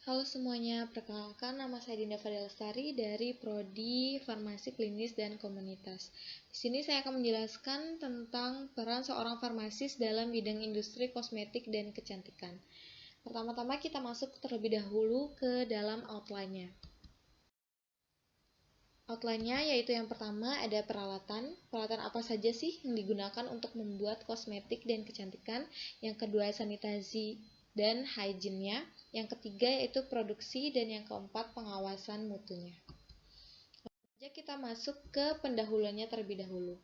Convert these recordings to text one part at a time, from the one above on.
Halo semuanya, perkenalkan nama saya Dinda Fadila Lestari dari Prodi Farmasi Klinis dan Komunitas. Di sini saya akan menjelaskan tentang peran seorang farmasis dalam bidang industri kosmetik dan kecantikan. Pertama-tama kita masuk terlebih dahulu ke dalam outline-nya. Outline-nya yaitu yang pertama ada peralatan. Peralatan apa saja sih yang digunakan untuk membuat kosmetik dan kecantikan? Yang kedua sanitasi dan hygiene-nya. Yang ketiga yaitu produksi dan yang keempat pengawasan mutunya. Lalu kita masuk ke pendahuluannya terlebih dahulu.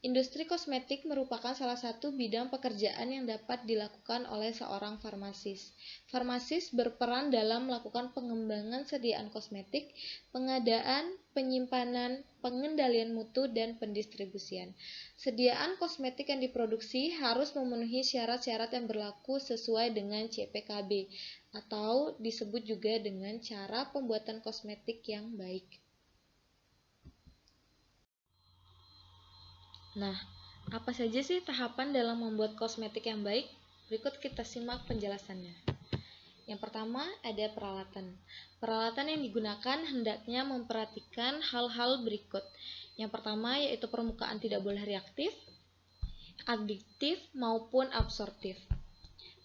Industri kosmetik merupakan salah satu bidang pekerjaan yang dapat dilakukan oleh seorang farmasis. Farmasis berperan dalam melakukan pengembangan sediaan kosmetik, pengadaan, penyimpanan, pengendalian mutu, dan pendistribusian. Sediaan kosmetik yang diproduksi harus memenuhi syarat-syarat yang berlaku sesuai dengan CPKB, atau disebut juga dengan cara pembuatan kosmetik yang baik. Nah, apa saja sih tahapan dalam membuat kosmetik yang baik? Berikut kita simak penjelasannya. Yang pertama, ada peralatan. Peralatan yang digunakan hendaknya memperhatikan hal-hal berikut. Yang pertama, yaitu permukaan tidak boleh reaktif, adiktif, maupun absorptif.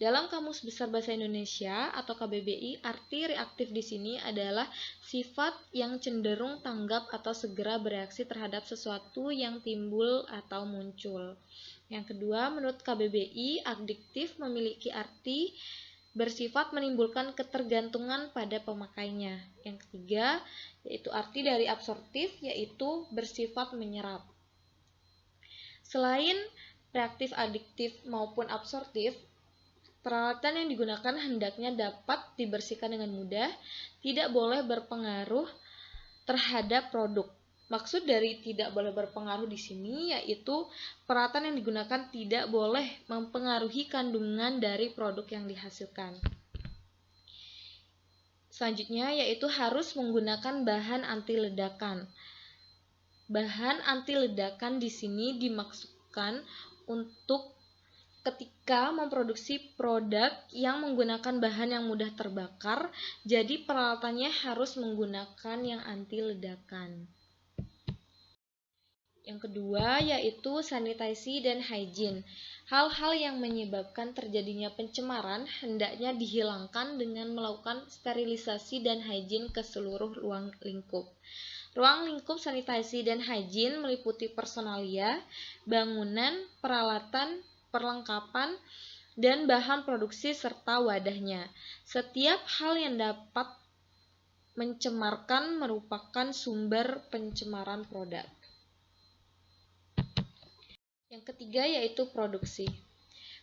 Dalam Kamus Besar Bahasa Indonesia atau KBBI, arti reaktif di sini adalah sifat yang cenderung tanggap atau segera bereaksi terhadap sesuatu yang timbul atau muncul. Yang kedua, menurut KBBI, adiktif memiliki arti bersifat menimbulkan ketergantungan pada pemakainya. Yang ketiga, yaitu arti dari absorptif, yaitu bersifat menyerap. Selain reaktif, adiktif, maupun absorptif, peralatan yang digunakan hendaknya dapat dibersihkan dengan mudah, tidak boleh berpengaruh terhadap produk. Maksud dari tidak boleh berpengaruh di sini yaitu peralatan yang digunakan tidak boleh mempengaruhi kandungan dari produk yang dihasilkan. Selanjutnya yaitu harus menggunakan bahan anti ledakan. Bahan anti ledakan di sini dimaksudkan untuk ketika memproduksi produk yang menggunakan bahan yang mudah terbakar, jadi peralatannya harus menggunakan yang anti ledakan. Yang kedua yaitu sanitasi dan hygiene. Hal-hal yang menyebabkan terjadinya pencemaran hendaknya dihilangkan dengan melakukan sterilisasi dan hygiene ke seluruh ruang lingkup. Ruang lingkup sanitasi dan hygiene meliputi personalia, bangunan, peralatan, perlengkapan, dan bahan produksi serta wadahnya. Setiap hal yang dapat mencemarkan merupakan sumber pencemaran produk. Yang ketiga yaitu produksi.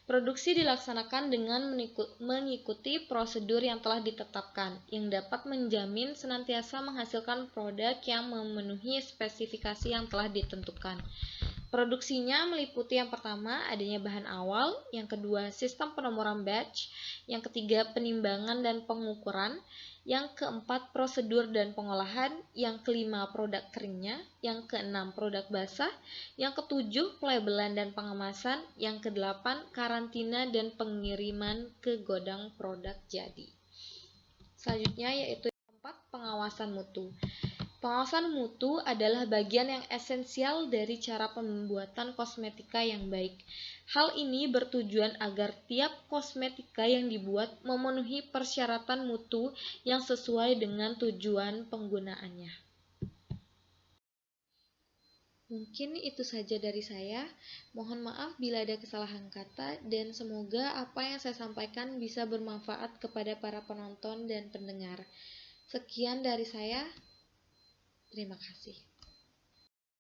Produksi dilaksanakan dengan mengikuti prosedur yang telah ditetapkan, yang dapat menjamin senantiasa menghasilkan produk yang memenuhi spesifikasi yang telah ditentukan. Produksinya meliputi yang pertama adanya bahan awal, yang kedua sistem penomoran batch, yang ketiga penimbangan dan pengukuran, yang keempat prosedur dan pengolahan, yang kelima produk keringnya, yang keenam produk basah, yang ketujuh pelabelan dan pengemasan, yang kedelapan karantina dan pengiriman ke godang produk jadi. Selanjutnya yaitu yang keempat pengawasan mutu. Pengawasan mutu adalah bagian yang esensial dari cara pembuatan kosmetika yang baik. Hal ini bertujuan agar tiap kosmetika yang dibuat memenuhi persyaratan mutu yang sesuai dengan tujuan penggunaannya. Mungkin itu saja dari saya. Mohon maaf bila ada kesalahan kata dan semoga apa yang saya sampaikan bisa bermanfaat kepada para penonton dan pendengar. Sekian dari saya. Terima kasih.